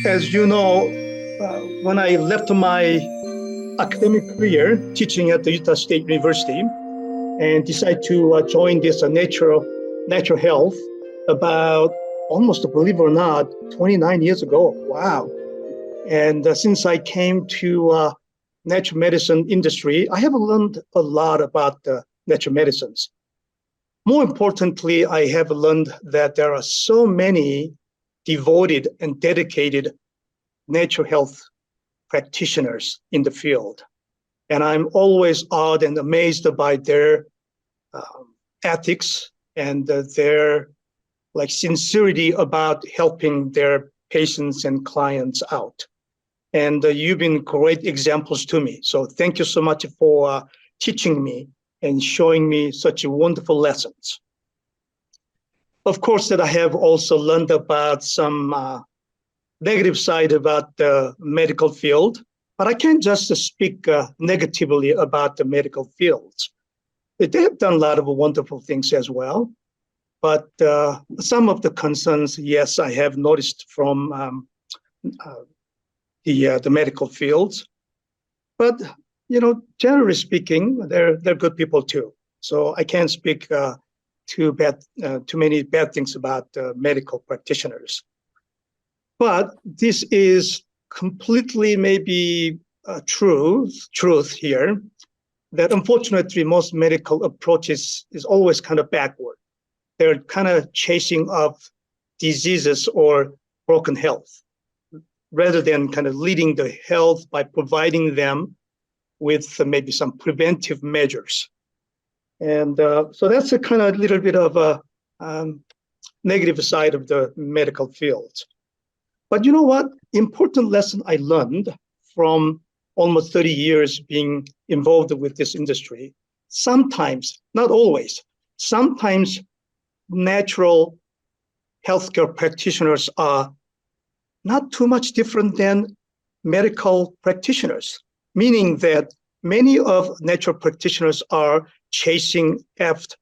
As you know, when I left my academic career teaching at the Utah State University and decided to join this natural health about almost, believe it or not, 29 years ago. Wow. And since I came to natural medicine industry, I have learned a lot about natural medicines. More importantly, I have learned that there are so many devoted and dedicated natural health practitioners in the field. And I'm always awed and amazed by their ethics and their sincerity about helping their patients and clients out. And you've been great examples to me. So thank you so much for teaching me and showing me such wonderful lessons. Of course, that I have also learned about some negative side about the medical field, but I can't just speak negatively about the medical fields. They have done a lot of wonderful things as well, but some of the concerns, yes, I have noticed from the medical fields. But generally speaking, they're good people too. So I can't speak too many bad things about medical practitioners. But this is completely maybe truth here, that unfortunately most medical approaches is always kind of backward. They're kind of chasing of diseases or broken health, rather than kind of leading the health by providing them with maybe some preventive measures. And so that's a kind of little bit of a negative side of the medical field. But you know what? Important lesson I learned from almost 30 years being involved with this industry. Sometimes, not always, sometimes natural healthcare practitioners are not too much different than medical practitioners, meaning that many of natural practitioners are chasing after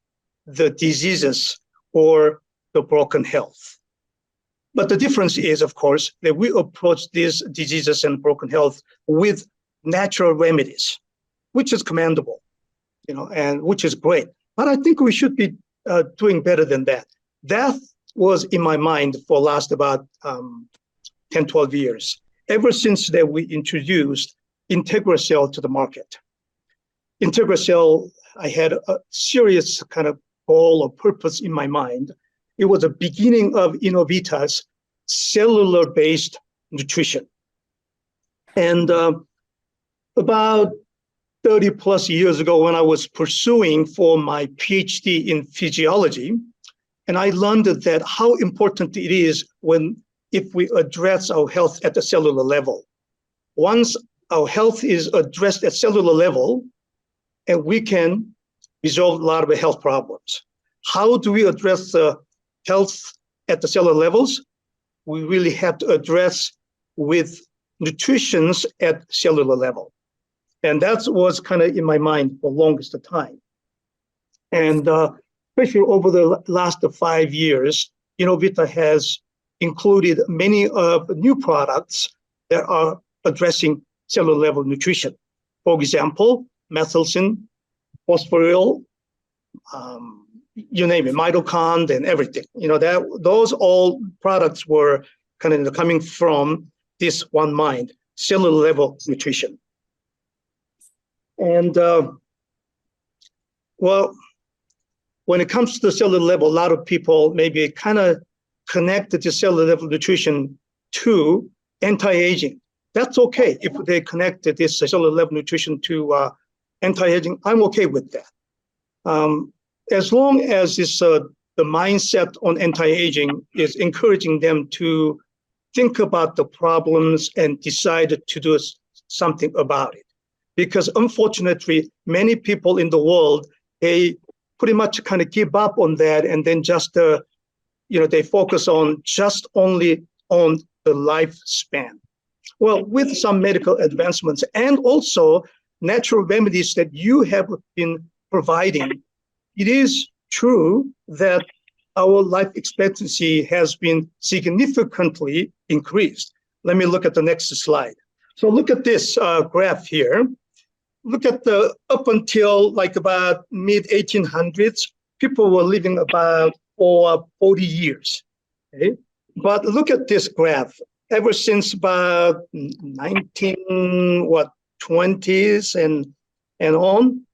the diseases or the broken health. But the difference is, of course, that we approach these diseases and broken health with natural remedies, which is commendable, and which is great. But I think we should be doing better than that. That was in my mind for last about 10, 12 years, ever since that we introduced IntegraCell to the market. IntegraCell, I had a serious kind of goal or purpose in my mind. It was the beginning of Inno-Vita's cellular-based nutrition. And about 30 plus years ago, when I was pursuing for my PhD in physiology, and I learned that how important it is if we address our health at the cellular level. Once our health is addressed at cellular level, and we can resolve a lot of health problems. How do we address the health at the cellular levels? We really have to address with nutrition at cellular level. And that was kind of in my mind for the longest time. And especially over the last 5 years, Inno-Vita has included many of the new products that are addressing cellular level nutrition. For example, methylsin, phosphoryl, you name it, mitochond and everything. Those all products were kind of coming from this one mind, cellular level nutrition. And when it comes to the cellular level, a lot of people maybe kind of connect the cellular level nutrition to anti-aging. That's okay if they connect this cellular level nutrition to anti-aging. I'm okay with that. As long as the mindset on anti-aging is encouraging them to think about the problems and decide to do something about it. Because unfortunately, many people in the world, they pretty much kind of give up on that and then just, they focus on just only on the lifespan. Well, with some medical advancements and also natural remedies that you have been providing, it is true that our life expectancy has been significantly increased. Let me look at the next slide. So look at this graph here. Look at the up until like about mid 1800s, people were living about for 40 years. Okay? But look at this graph. Ever since about 1920s and on,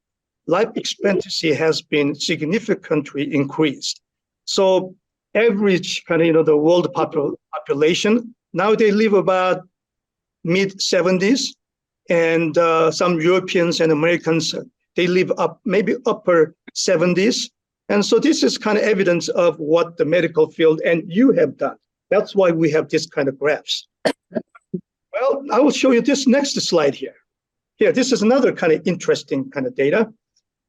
life expectancy has been significantly increased. So average kind of, the world population, now they live about mid 70s, and some Europeans and Americans, they live up maybe upper 70s. And so this is kind of evidence of what the medical field and you have done. That's why we have this kind of graphs. Well, I will show you this next slide here. Here, this is another kind of interesting kind of data.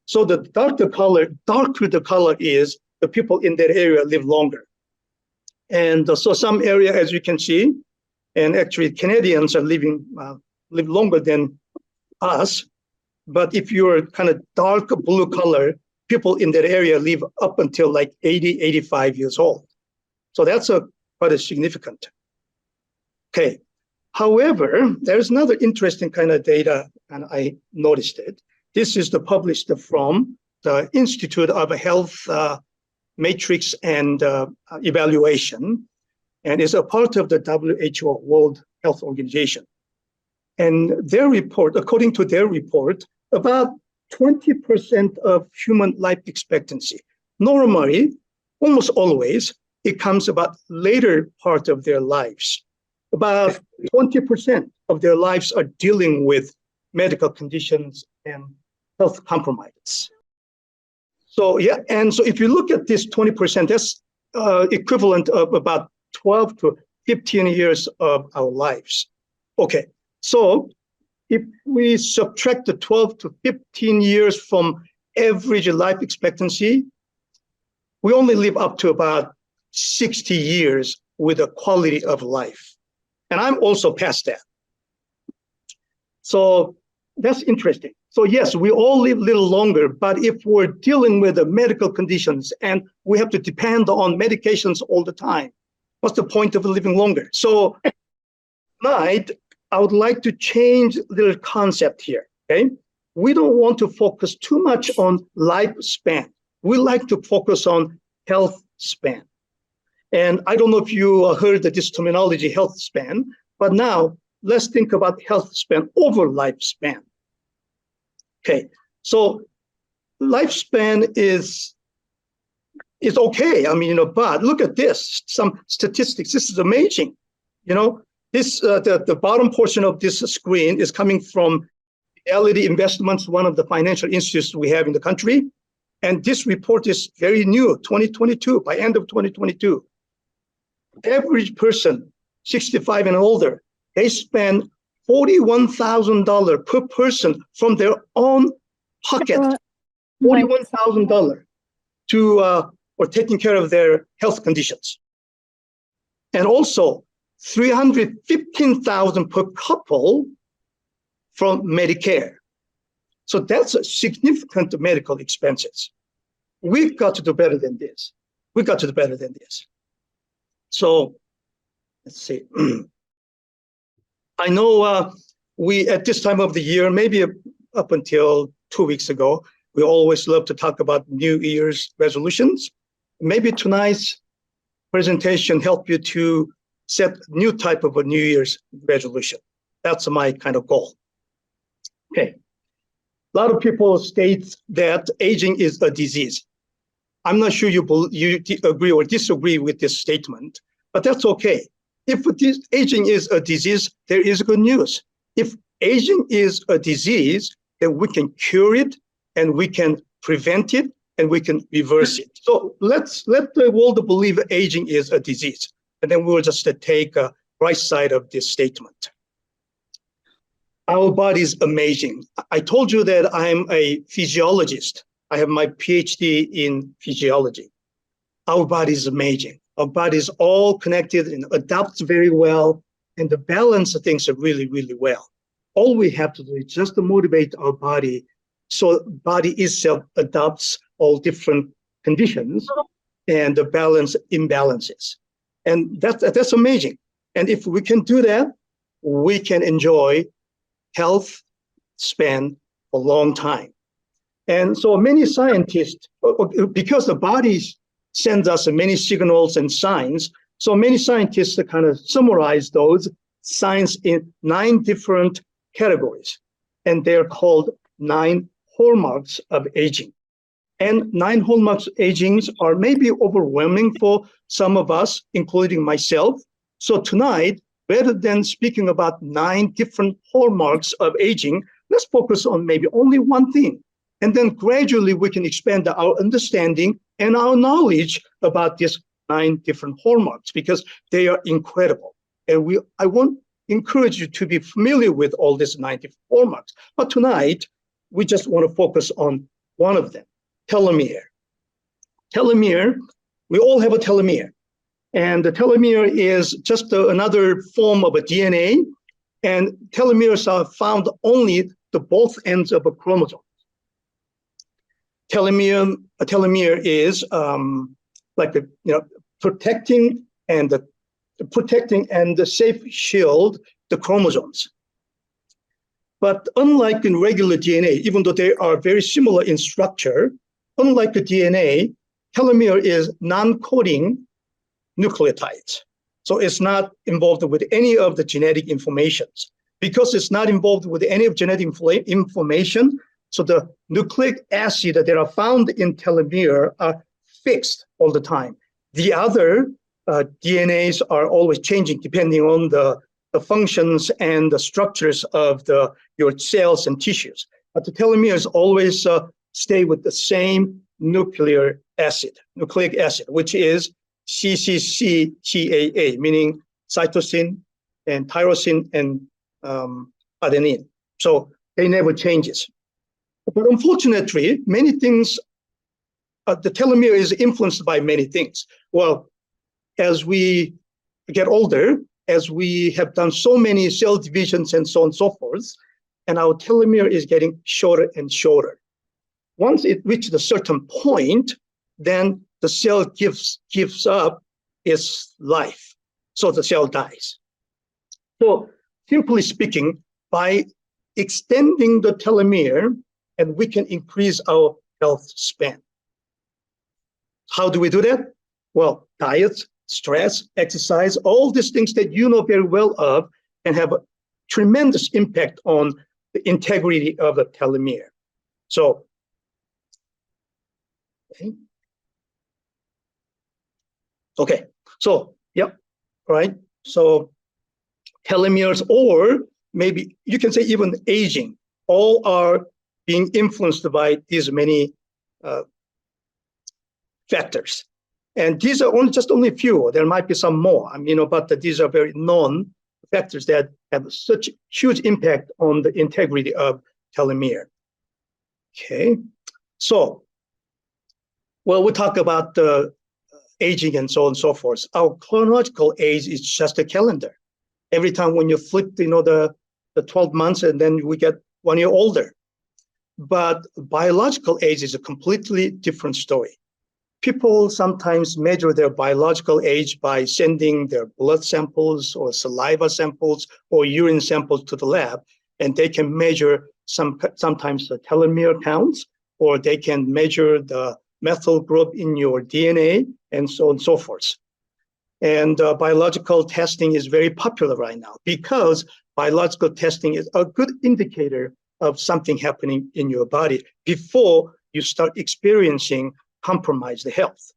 So the darker the color is, the people in that area live longer. And so some area, as you can see, and actually Canadians are live longer than us. But if you're kind of dark blue color, people in that area live up until like 80, 85 years old. So that's quite a significant. Okay. However, there's another interesting kind of data, and I noticed it. This is published from the Institute of Health Matrix and Evaluation, and is a part of the WHO, World Health Organization. And their report, according to their report, about 20% of human life expectancy. Normally, almost always, it comes about later part of their lives. About 20% of their lives are dealing with medical conditions and health compromises. So yeah, and so if you look at this 20%, that's equivalent of about 12 to 15 years of our lives. Okay, so if we subtract the 12 to 15 years from average life expectancy, we only live up to about 60 years with a quality of life. And I'm also past that. So that's interesting. So yes, we all live a little longer, but if we're dealing with the medical conditions and we have to depend on medications all the time, what's the point of living longer? So tonight, I would like to change the little concept here, okay? We don't want to focus too much on lifespan. We like to focus on health span. And I don't know if you heard this terminology, health span, but now let's think about health span over lifespan. Okay, so lifespan is okay. I mean, but look at this, some statistics. This is amazing. This the bottom portion of this screen is coming from Fidelity Investments, one of the financial institutions we have in the country. And this report is very new, 2022, by end of 2022. Average person, 65 and older, they spend $41,000 per person from their own pocket, $41,000 for taking care of their health conditions. And also $315,000 per couple from Medicare. So that's a significant medical expenses. We've got to do better than this. We've got to do better than this. So let's see. I know we, at this time of the year, maybe up until 2 weeks ago, we always love to talk about New Year's resolutions. Maybe tonight's presentation help you to set new type of a New Year's resolution. That's my kind of goal. Okay. A lot of people state that aging is a disease. I'm not sure you agree or disagree with this statement, but that's okay. If aging is a disease, there is good news. If aging is a disease, then we can cure it, and we can prevent it, and we can reverse it. So let the world believe aging is a disease, and then we'll just take a right side of this statement. Our body is amazing. I told you that I'm a physiologist. I have my PhD in physiology. Our body is amazing. Our body is all connected and adapts very well, and the balance of things are really, really well. All we have to do is just to motivate our body so body itself adapts all different conditions and the balance imbalances. And that's amazing. And if we can do that, we can enjoy health span for a long time. And so many scientists, because the body sends us many signals and signs, so many scientists kind of summarize those signs in 9 different categories. And they're called 9 hallmarks of aging. And 9 hallmarks of aging are maybe overwhelming for some of us, including myself. So tonight, rather than speaking about 9 different hallmarks of aging, let's focus on maybe only one thing. And then gradually we can expand our understanding and our knowledge about these 9 different hallmarks, because they are incredible. And I want to encourage you to be familiar with all these 9 different hallmarks. But tonight, we just want to focus on one of them, telomere. Telomere, we all have a telomere. And the telomere is just another form of a DNA. And telomeres are found only the both ends of a chromosome. A telomere is like protecting and the safe shield the chromosomes. But unlike in regular DNA, even though they are very similar in structure, unlike the DNA, telomere is non-coding nucleotides. So it's not involved with any of the genetic informations. Because it's not involved with any of genetic information, so the nucleic acid that are found in telomere are fixed all the time. The other DNAs are always changing depending on the functions and the structures of your cells and tissues. But the telomeres always stay with the same nucleic acid, which is CCCTAA, meaning cytosine and tyrosine and adenine. So they never changes. But unfortunately, many things, the telomere is influenced by many things. Well, as we get older, as we have done so many cell divisions and so on and so forth, and our telomere is getting shorter and shorter. Once it reaches a certain point, then the cell gives up its life. So the cell dies. So simply speaking, by extending the telomere, and we can increase our health span. How do we do that? Well, diet, stress, exercise, all these things that you know very well of can have a tremendous impact on the integrity of the telomere. So, okay. So, yep, right. So telomeres, or maybe you can say even aging, all are being influenced by these many factors. And these are only a few. There might be some more, but these are very known factors that have such huge impact on the integrity of telomere. Okay, so, well, we talk about the aging and so on and so forth. Our chronological age is just a calendar. Every time when you flip, the 12 months, and then we get 1 year older. But biological age is a completely different story. People sometimes measure their biological age by sending their blood samples or saliva samples or urine samples to the lab, and they can measure sometimes the telomere counts, or they can measure the methyl group in your DNA, and so on and so forth. And biological testing is very popular right now because biological testing is a good indicator of something happening in your body before you start experiencing compromised health.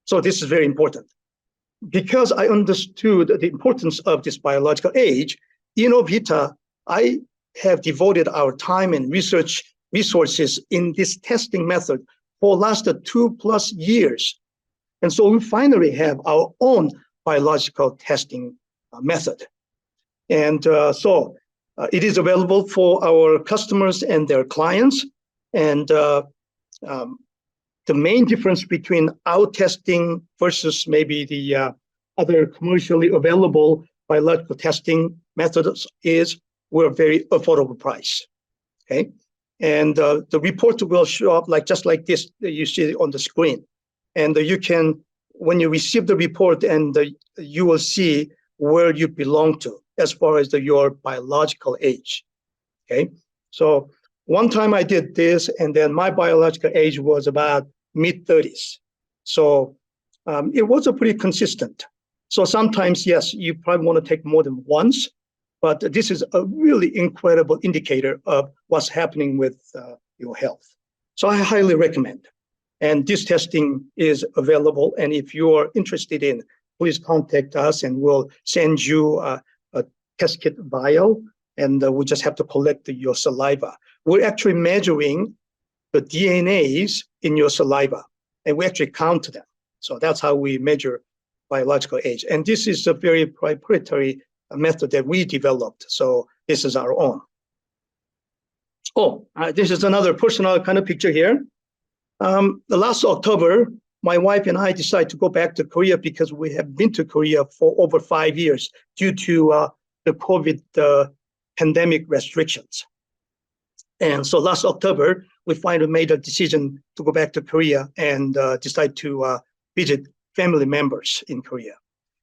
So this is very important. Because I understood the importance of this biological age, Inno-Vita, I have devoted our time and research resources in this testing method for the last 2+ years. And so we finally have our own biological testing method. And so it is available for our customers and their clients. And the main difference between our testing versus maybe the other commercially available biological testing methods is we're a very affordable price, okay? And the report will show up just like this that you see on the screen. And you can, when you receive the report, and you will see where you belong to. as far as your biological age. Okay, so one time I did this, and then my biological age was about mid-30s. So it was a pretty consistent. So sometimes, yes, you probably want to take more than once, but this is a really incredible indicator of what's happening with your health. So I highly recommend. And this testing is available. And if you're interested in, please contact us and we'll send you a test kit vial, and we just have to collect your saliva. We're actually measuring the DNAs in your saliva, and we actually count them. So that's how we measure biological age. And this is a very proprietary method that we developed. So this is our own. Oh, this is another personal kind of picture here. The last October, my wife and I decided to go back to Korea because we have been to Korea for over 5 years due to the COVID pandemic restrictions. And so last October, we finally made a decision to go back to Korea and decide to visit family members in Korea.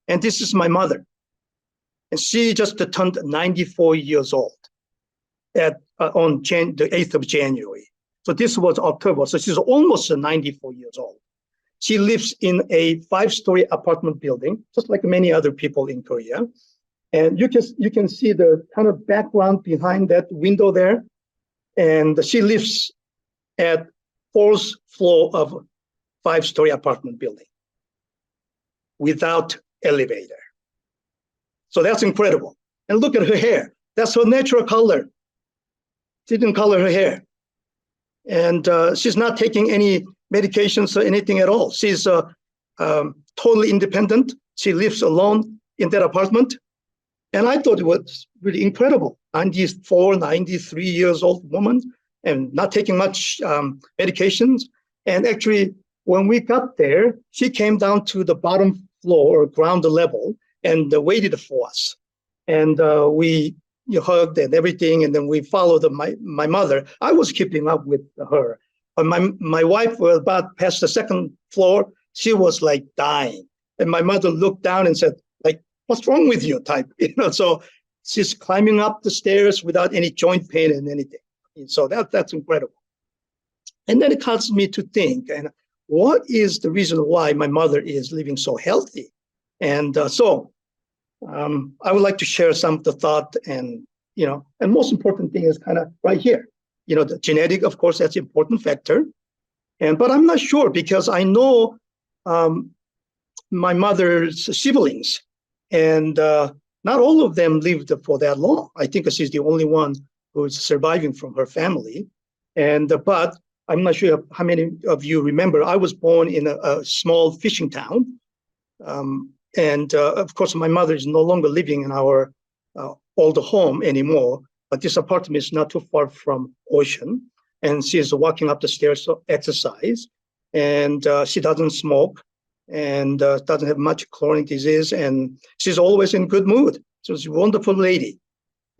And this is my mother. And she just turned 94 years old on the 8th of January. So this was October. So she's almost 94 years old. She lives in a 5-story apartment building, just like many other people in Korea. And you can see the kind of background behind that window there. And she lives at 4th floor of 5-story apartment building without elevator. So that's incredible. And look at her hair. That's her natural color. She didn't color her hair. And she's not taking any medications or anything at all. She's totally independent. She lives alone in that apartment. And I thought it was really incredible. 94, 93 years old woman and not taking much medications. And actually, when we got there, she came down to the bottom floor or ground level and waited for us. And we hugged and everything, and then we followed my mother. I was keeping up with her. My wife was about past the 2nd floor. She was like dying. And my mother looked down and said, like, what's wrong with you type? So she's climbing up the stairs without any joint pain and anything. So that's incredible. And then it caused me to think, and what is the reason why my mother is living so healthy? And I would like to share some of the thought, and most important thing is kind of right here. The genetic, of course, that's an important factor. But I'm not sure because I know my mother's siblings, and not all of them lived for that long. I think she's the only one who's surviving from her family. But I'm not sure how many of you remember, I was born in a small fishing town. Of course, my mother is no longer living in our old home anymore, but this apartment is not too far from ocean. And she's walking up the stairs to exercise. And she doesn't smoke and doesn't have much chronic disease. And she's always in good mood. So she's a wonderful lady.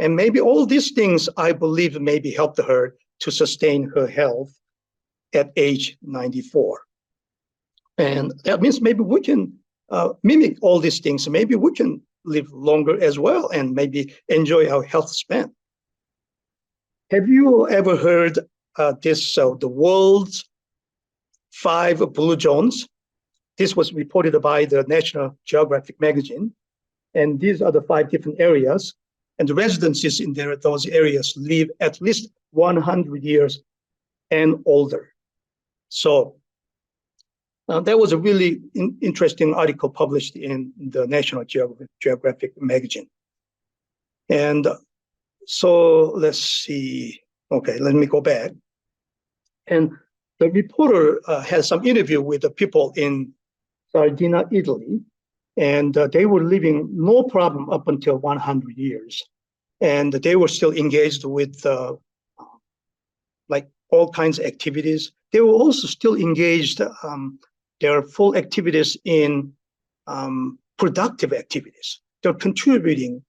And maybe all these things, I believe, maybe helped her to sustain her health at age 94. And that means maybe we can mimic all these things. Maybe we can live longer as well and maybe enjoy our health span. Have you ever heard the world's 5 blue zones? This was reported by the National Geographic magazine. And these are the 5 different areas. And the residents in those areas live at least 100 years and older. So that was a really interesting article published in the National Geographic magazine. And so let's see. Okay, let me go back. And the reporter had some interview with the people in Sardinia, Italy, and they were living no problem up until 100 years. And they were still engaged with like all kinds of activities. They were also still engaged their full activities in productive activities. They're contributing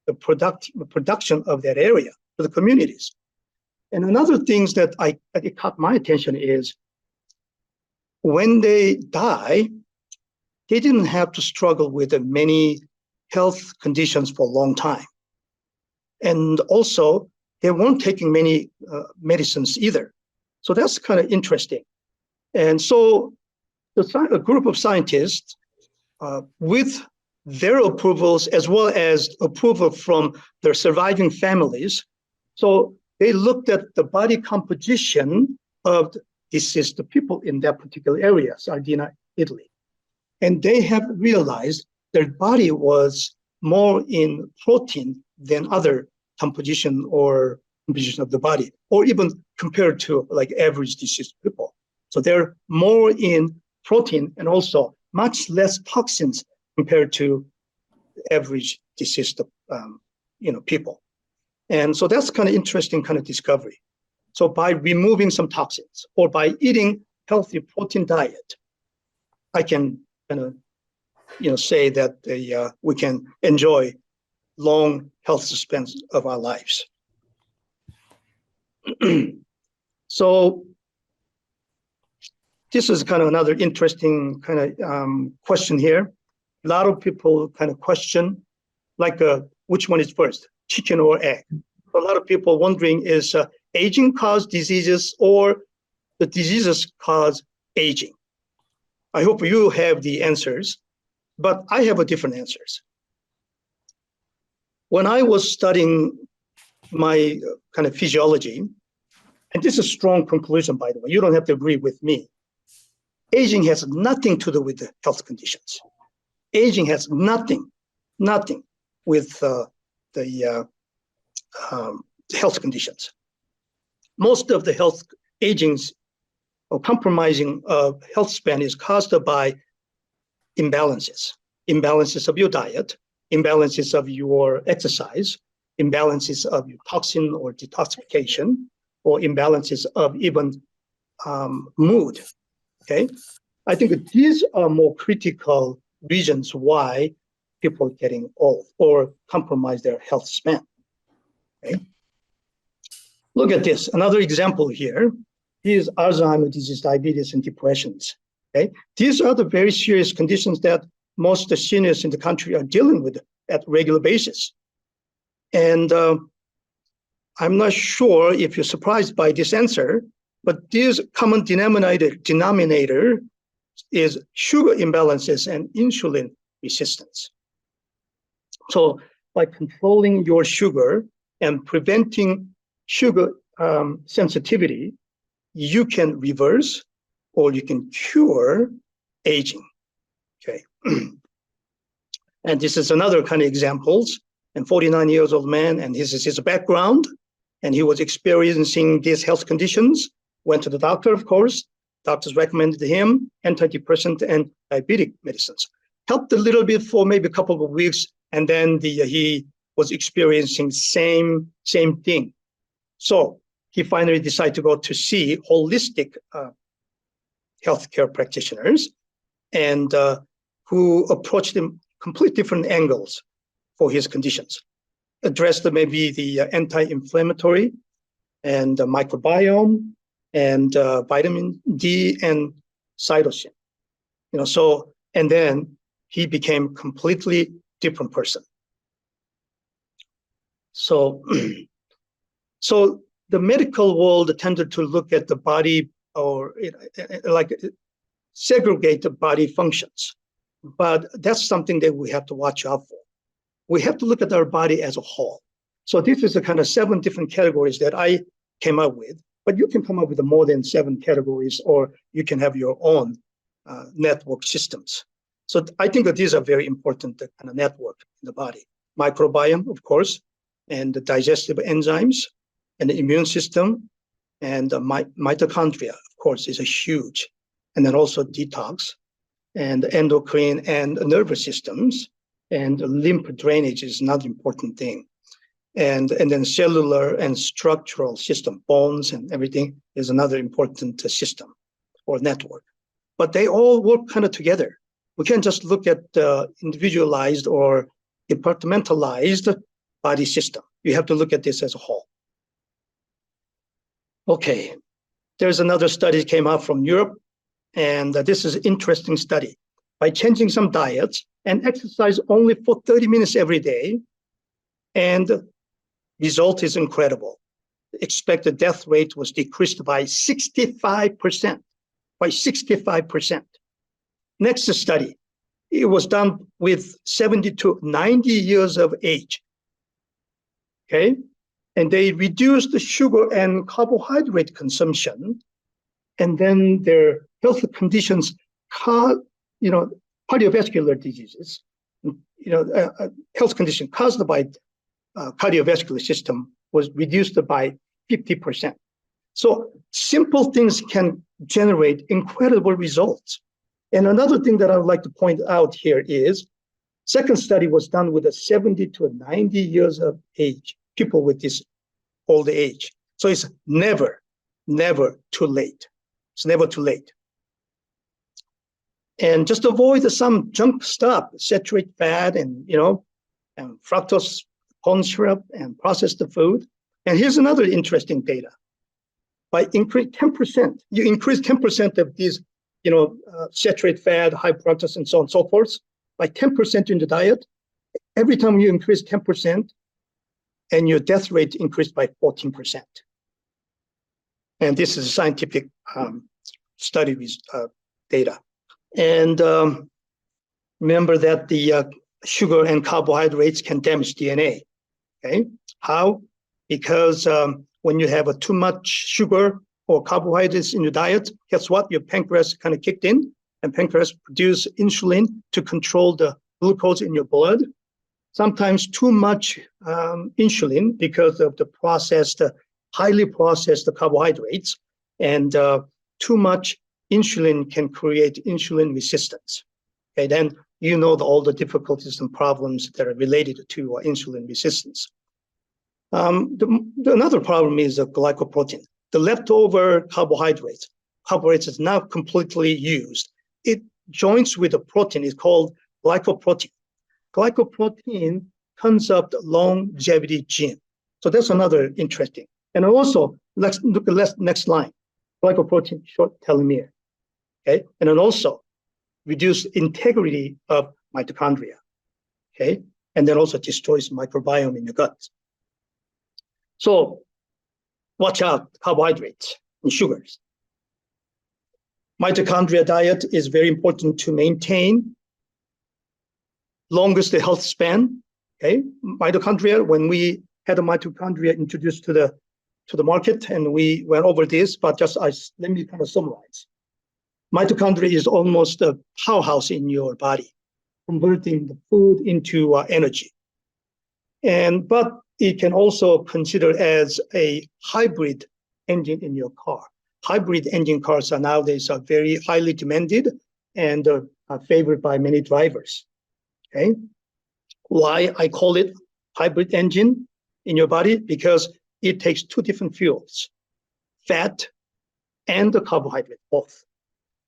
the production of that area to the communities. And another thing that it caught my attention is when they die, they didn't have to struggle with many health conditions for a long time. And also, they weren't taking many medicines either. So that's kind of interesting. And so a group of scientists, with their approvals as well as approval from their surviving families, so they looked at the body composition of deceased people in that particular area, Sardinia, Italy. And they have realized their body was more in protein than other composition of the body, or even compared to like average deceased people. So they're more in protein and also much less toxins compared to average deceased people. And so that's kind of interesting kind of discovery. So by removing some toxins or by eating healthy protein diet, I can kind of say that we can enjoy long health spans of our lives. So this is kind of another interesting kind of question here. A lot of people kind of question, like which one is first, chicken or egg? A lot of people wondering, is aging cause diseases or the diseases cause aging? I hope you have the answers, but I have a different answers. When I was studying my kind of physiology, and this is a strong conclusion, by the way, you don't have to agree with me. Aging has nothing to do with the health conditions. Aging has nothing with the health conditions. Most of the health agings or compromising of health span is caused by imbalances of your diet, imbalances of your exercise, imbalances of your toxin or detoxification, or imbalances of even mood. Okay, I think these are more critical reasons why people are getting old or compromise their health span. Okay, look at this. Another example here is Alzheimer's disease, diabetes, and depressions. Okay, these are the very serious conditions that most seniors in the country are dealing with at regular basis. And I'm not sure if you're surprised by this answer, but this common denominator is sugar imbalances and insulin resistance. So by controlling your sugar and preventing sugar sensitivity, you can reverse or you can cure aging. Okay. And this is another kind of examples. And 49 years old man, and this is his background, and he was experiencing these health conditions, went to the doctor, of course. Doctors recommended him antidepressant and diabetic medicines. Helped a little bit for maybe a couple of weeks, and then he was experiencing same thing. So he finally decided to go to see holistic healthcare practitioners, and who approached him completely different angles for his conditions. Addressed maybe the anti-inflammatory and the microbiome and vitamin D and cytosine. So, and then he became completely different person. So, so the medical world tended to look at the body or like segregate the body functions. But that's something that we have to watch out for. We have to look at our body as a whole. So this is the kind of 7 different categories that I came up with, but you can come up with more than 7 categories, or you can have your own network systems. So I think that these are very important kind of network in the body. Microbiome, of course, and the digestive enzymes, and the immune system, and the mitochondria, of course, is a huge, and then also detox, and endocrine and nervous systems, and lymph drainage is another important thing. And then cellular and structural system, bones and everything is another important system or network. But they all work kind of together. We can't just look at the individualized or departmentalized body system. You have to look at this as a whole. Okay, there's another study that came out from Europe, and this is an interesting study. By changing some diets and exercise only for 30 minutes every day, and Result is incredible. The expected death rate was decreased by 65%. By 65%. Next study, it was done with 70 to 90 years of age. Okay, and they reduced the sugar and carbohydrate consumption, and then their health conditions, cardiovascular diseases, health condition caused by cardiovascular system was reduced by 50%. So simple things can generate incredible results. And another thing that I would like to point out here is, second study was done with a 70 to 90 years of age, people with this old age. So it's never too late. It's never too late. And just avoid some junk stuff, saturated fat and fructose, corn syrup, and processed food. And here's another interesting data. By increase 10%, you increase 10% of these, saturated fat, high fructose, and so on and so forth, by 10% in the diet. Every time you increase 10%, and your death rate increased by 14%. And this is a scientific study with data. And remember that the sugar and carbohydrates can damage DNA. Okay, how? Because when you have too much sugar or carbohydrates in your diet, guess what? Your pancreas kind of kicked in, and pancreas produce insulin to control the glucose in your blood. Sometimes too much insulin because of the highly processed carbohydrates, and too much insulin can create insulin resistance. Okay, then all the difficulties and problems that are related to insulin resistance. Another problem is glycoprotein. The leftover carbohydrates is not completely used. It joins with a protein. It's called glycoprotein. Glycoprotein turns up the longevity gene. So that's another interesting. And also, let's look at the next line. Glycoprotein, short telomere. Okay, and then also reduce integrity of mitochondria. Okay, and then also destroys microbiome in your gut. So watch out, carbohydrates and sugars. Mitochondria diet is very important to maintain longest health span. Okay, mitochondria, when we had a mitochondria introduced to the market, and we went over this, but let me kind of summarize. Mitochondria is almost a powerhouse in your body, converting the food into energy. But it can also consider as a hybrid engine in your car. Hybrid engine cars are nowadays very highly demanded and are favored by many drivers. Okay, why I call it hybrid engine in your body? Because it takes two different fuels, fat and the carbohydrate, both.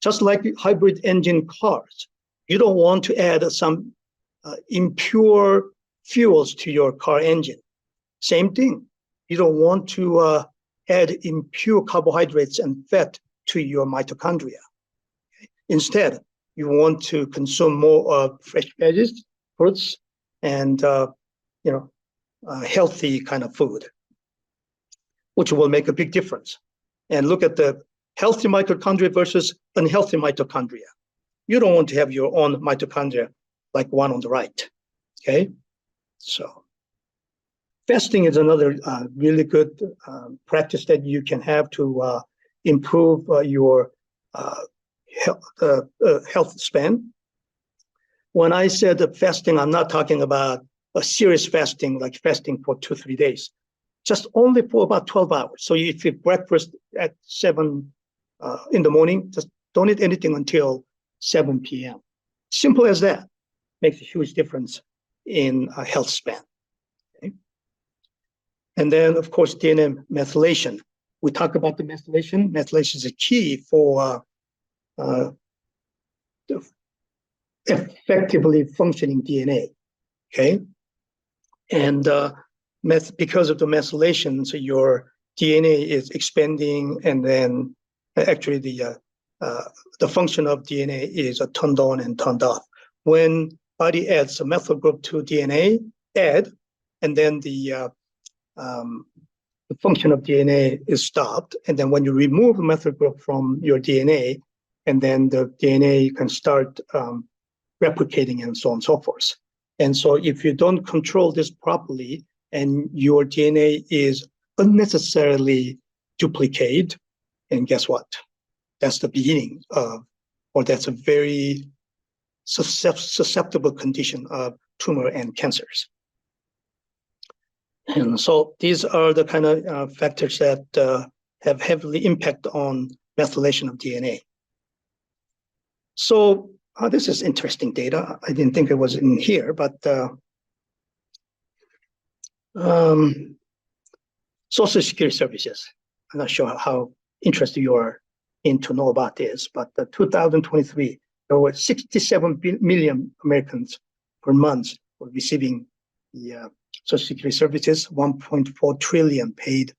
Just like hybrid engine cars, you don't want to add some impure fuels to your car engine. Same thing, you don't want to add impure carbohydrates and fat to your mitochondria. Okay? Instead, you want to consume more fresh veggies, fruits, and healthy kind of food, which will make a big difference. And look at the healthy mitochondria versus unhealthy mitochondria. You don't want to have your own mitochondria like one on the right. Okay, so fasting is another really good practice that you can have to improve your health span. When I said fasting, I'm not talking about a serious fasting, like fasting for 2-3 days, just only for about 12 hours. So if you breakfast at 7 in the morning, just don't eat anything until 7 p.m. Simple as that. Makes a huge difference in health span. Okay? And then, of course, DNA methylation. We talk about the methylation. Methylation is a key for effectively functioning DNA. Okay, and because of the methylation, so your DNA is expanding, and then actually the function of DNA is turned on and turned off. When body adds a methyl group to DNA, and then the the function of DNA is stopped. And then when you remove the methyl group from your DNA, and then the DNA can start replicating and so on and so forth. And so if you don't control this properly and your DNA is unnecessarily duplicated, and guess what? That's the beginning of, or that's a very susceptible condition of tumor and cancers. And so these are the kind of factors that have heavily impact on methylation of DNA. So this is interesting data. I didn't think it was in here, but Social Security services. I'm not sure how interested you are in to know about this, but 2023, there were 67 million Americans per month were receiving the Social Security services, 1.4 trillion paid,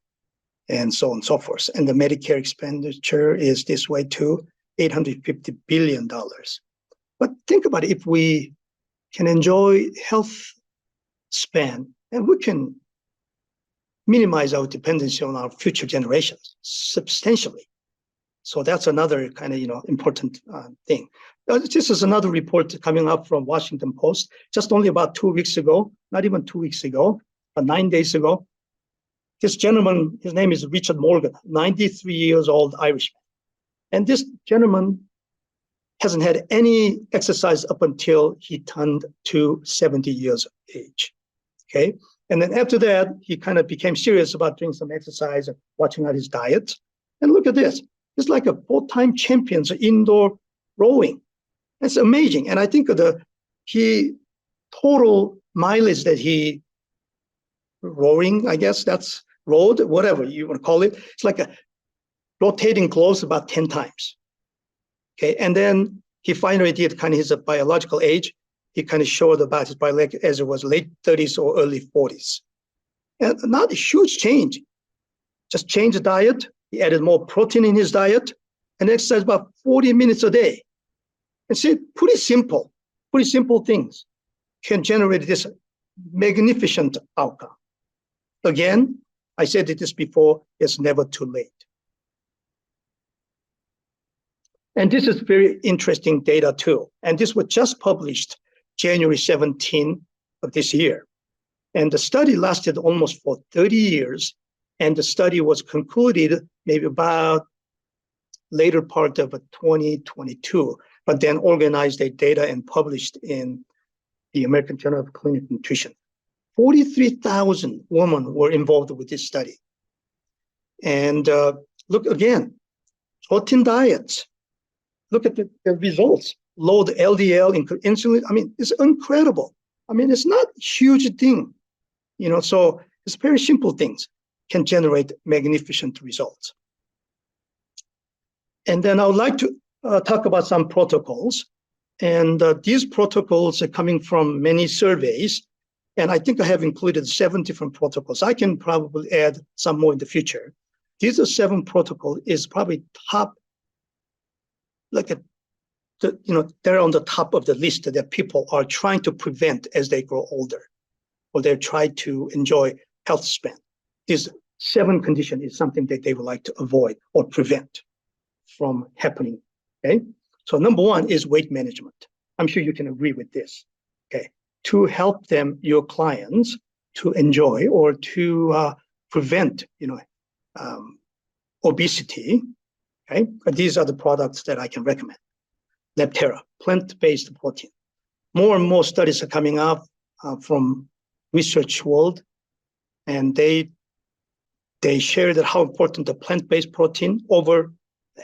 and so on and so forth. And the Medicare expenditure is this way too, $850 billion. But think about it, if we can enjoy Healthspan, and we can minimize our dependency on our future generations substantially. So that's another kind of important thing. This is another report coming up from Washington Post, just only about 2 weeks ago, not even 2 weeks ago, but 9 days ago. This gentleman, his name is Richard Morgan, 93 years old Irishman. And this gentleman hasn't had any exercise up until he turned to 70 years of age, okay? And then after that, he kind of became serious about doing some exercise and watching out his diet. And look at this. It's like a 4-time champion indoor rowing. That's amazing. And I think he total mileage that he rowing, I guess that's rowed, whatever you want to call it. It's like a rotating close about 10 times. Okay. And then he finally did kind of his biological age. He kind of showed about his biological as it was late 30s or early 40s. And not a huge change. Just change the diet. He added more protein in his diet and exercised about 40 minutes a day. And see, pretty simple things can generate this magnificent outcome. Again, I said this before, it's never too late. And this is very interesting data too. And this was just published January 17 of this year. And the study lasted almost for 30 years. And the study was concluded maybe about later part of 2022, but then organized their data and published in the American Journal of Clinical Nutrition. 43,000 women were involved with this study. And look again, protein diets. Look at the results. Low the LDL, insulin. I mean, it's incredible. I mean, it's not a huge thing, so it's very simple things can generate magnificent results. And then I would like to talk about some protocols. And these protocols are coming from many surveys. And I think I have included 7 different protocols. I can probably add some more in the future. These are 7 protocols is probably top, they're on the top of the list that people are trying to prevent as they grow older, or they're trying to enjoy health span. These 7 conditions is something that they would like to avoid or prevent from happening, okay? So number 1 is weight management. I'm sure you can agree with this, okay? To help them, your clients, to enjoy or to prevent, obesity, okay? These are the products that I can recommend. Leptera, plant-based protein. More and more studies are coming out from research world, and they share that how important the plant-based protein over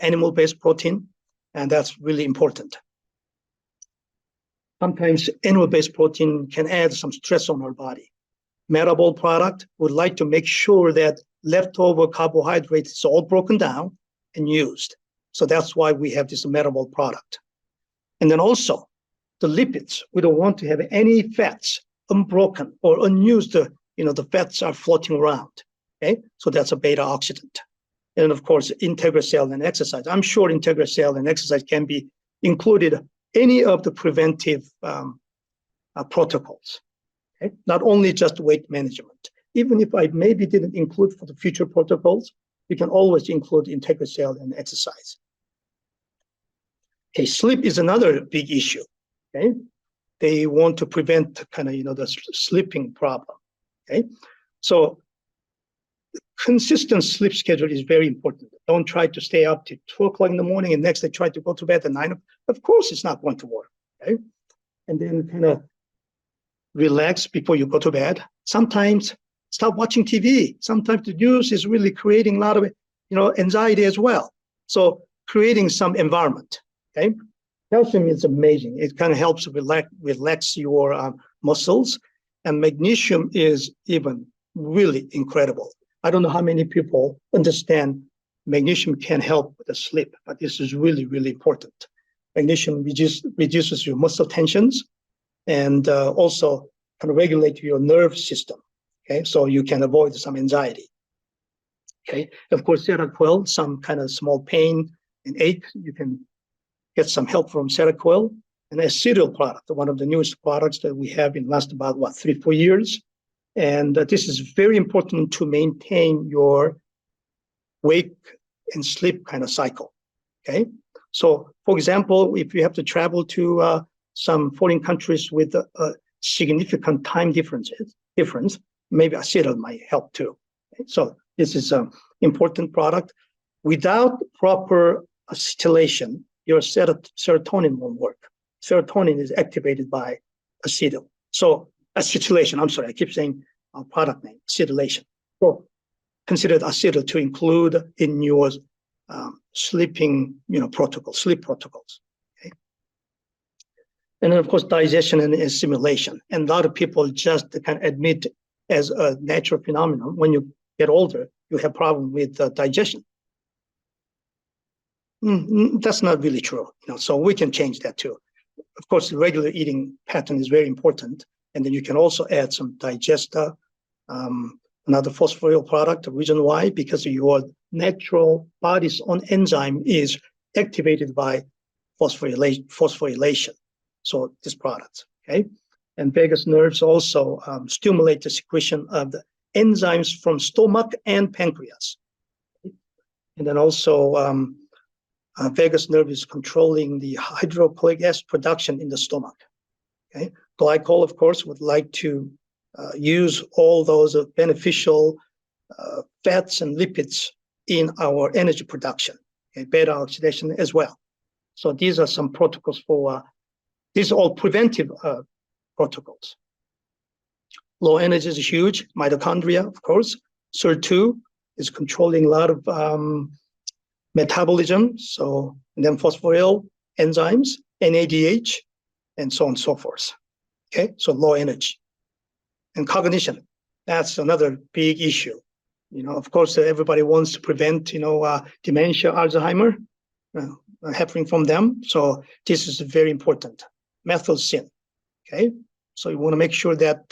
animal-based protein, and that's really important. Sometimes animal-based protein can add some stress on our body. Metabolic product would like to make sure that leftover carbohydrates is all broken down and used. So that's why we have this metabolic product. And then also the lipids, we don't want to have any fats unbroken or unused, the fats are floating around, okay? So that's a beta oxidant. And of course, integral cell and exercise. I'm sure integral cell and exercise can be included any of the preventive protocols, okay? Not only just weight management. even if I maybe didn't include for the future protocols, you can always include IntegraCell and exercise. Okay, sleep is another big issue. Okay, they want to prevent kind of the sleeping problem. Okay, so consistent sleep schedule is very important. Don't try to stay up till 2 o'clock in the morning and next day try to go to bed at 9. Of course, it's not going to work. Okay, and then kind of relax before you go to bed. Sometimes stop watching TV. Sometimes the news is really creating a lot of anxiety as well. So creating some environment. Okay, calcium is amazing. It kind of helps relax your muscles, and magnesium is even really incredible. I don't know how many people understand magnesium can help with the sleep, but this is really, really important. Magnesium reduces your muscle tensions and also kind of regulate your nerve system. Okay, so you can avoid some anxiety. Okay, of course, Seroquel, some kind of small pain and ache, you can get some help from Seroquel. And a cereal product, one of the newest products that we have in last about 3-4 years. And this is very important to maintain your wake and sleep kind of cycle. Okay, so for example, if you have to travel to some foreign countries with a significant time difference, maybe acetyl might help too. Okay? So this is an important product. Without proper acetylation, your serotonin won't work. Serotonin is activated by acetyl. So acetylation, I'm sorry, I keep saying our product name, acetylation. So consider acetyl to include in your sleeping, sleep protocols. Okay? And then of course, digestion and assimilation. And a lot of people just kind of admit as a natural phenomenon, when you get older, you have problem with digestion. That's not really true. So we can change that too. Of course, the regular eating pattern is very important. And then you can also add some digesta, another phosphoryl product. The reason why, because your natural body's own enzyme is activated by phosphorylation. So this product, okay? And vagus nerves also stimulate the secretion of the enzymes from stomach and pancreas. And then also vagus nerve is controlling the hydrochloric acid production in the stomach. Okay, glycol, of course, would like to use all those beneficial fats and lipids in our energy production, okay, beta oxidation as well. So these are some protocols for, these are all preventive protocols. Low energy is huge. Mitochondria, of course. SIR2 is controlling a lot of metabolism. So, and then phosphoryl enzymes, NADH, and so on and so forth. Okay, so low energy. And cognition, that's another big issue. Of course, everybody wants to prevent, dementia, Alzheimer happening from them. So this is very important. Methylsin, okay? So you want to make sure that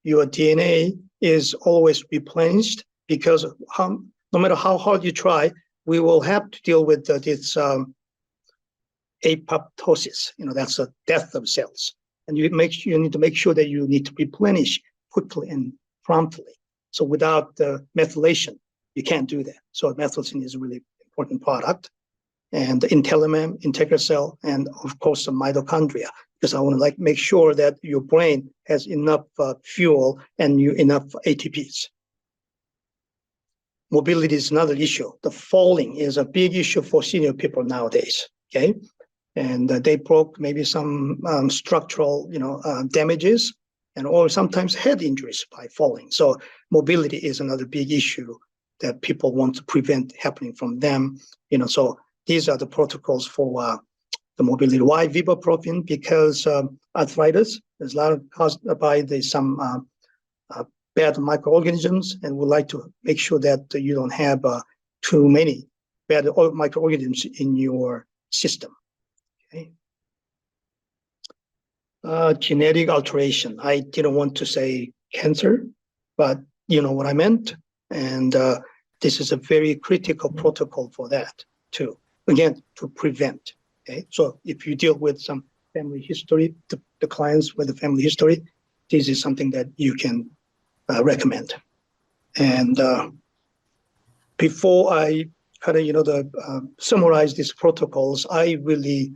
your DNA is always replenished, because no matter how hard you try, we will have to deal with this apoptosis. That's the death of cells. And you need to make sure that you need to replenish quickly and promptly. So without methylation, you can't do that. So methylsin is a really important product. And Intelimem, IntegraCell, and of course the mitochondria, because I want to make sure that your brain has enough fuel and enough ATPs. Mobility is another issue. The falling is a big issue for senior people nowadays. Okay, and they broke maybe some structural, damages, or sometimes head injuries by falling. So mobility is another big issue that people want to prevent happening from them. So these are the protocols for the mobility. Why Vivaprofen? Because arthritis is a lot of caused by some bad microorganisms, and we like to make sure that you don't have too many bad microorganisms in your system. Okay. Genetic alteration. I didn't want to say cancer, but you know what I meant. And this is a very critical protocol for that too. Again, to prevent. Okay, so if you deal with some family history, the clients with the family history, this is something that you can recommend. And before I kind of, summarize these protocols, I really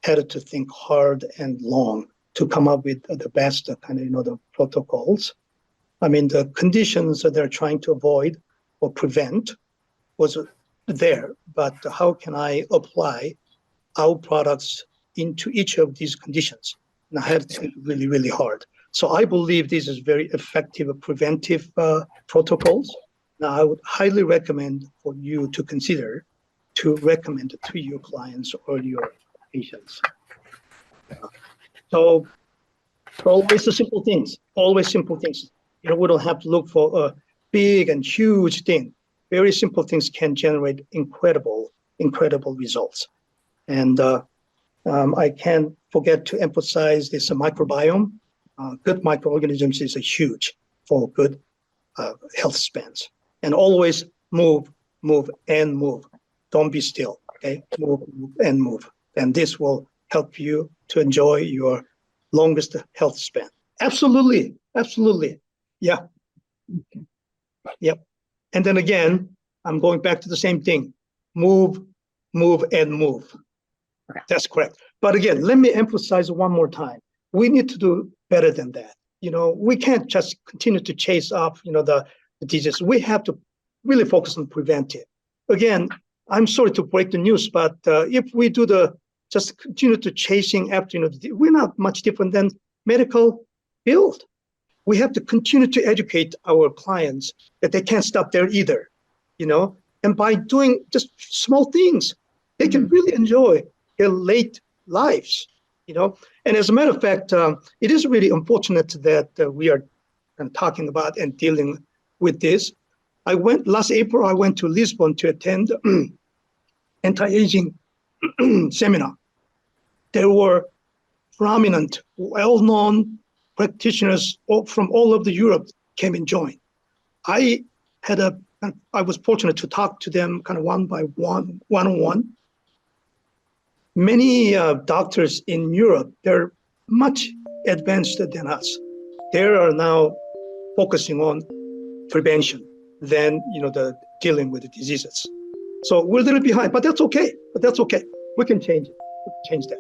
had to think hard and long to come up with the best kind of, the protocols. I mean, the conditions that they're trying to avoid or prevent was there, but how can I apply our products into each of these conditions? And I had to think really, really hard. So I believe this is very effective preventive protocols. Now, I would highly recommend for you to consider to recommend it to your clients or your patients. So always the simple things, always simple things. We don't have to look for a big and huge thing. Very simple things can generate incredible results. And I can't forget to emphasize this microbiome. Good microorganisms is huge for good health spans. And always move, and move. Don't be still, okay? Move, and move. And this will help you to enjoy your longest health span. Absolutely. Yeah. Yep. And then again, I'm going back to the same thing. Move, and move. Okay. That's correct. But again, let me emphasize one more time. We need to do better than that. We can't just continue to chase off, the disease. We have to really focus on preventive. Again, I'm sorry to break the news, but if we do just continue to chasing after, we're not much different than medical field. We have to continue to educate our clients that they can't stop there either, and by doing just small things, they can really enjoy their late lives, And as a matter of fact, it is really unfortunate that we are talking about and dealing with this. Last April, I went to Lisbon to attend anti-aging seminar. There were prominent, well-known practitioners from all over Europe came and joined. I was fortunate to talk to them kind of one-on-one. Many doctors in Europe, they're much advanced than us. They are now focusing on prevention than the dealing with the diseases. So we're a little behind, but that's okay. We can change it. We can change that.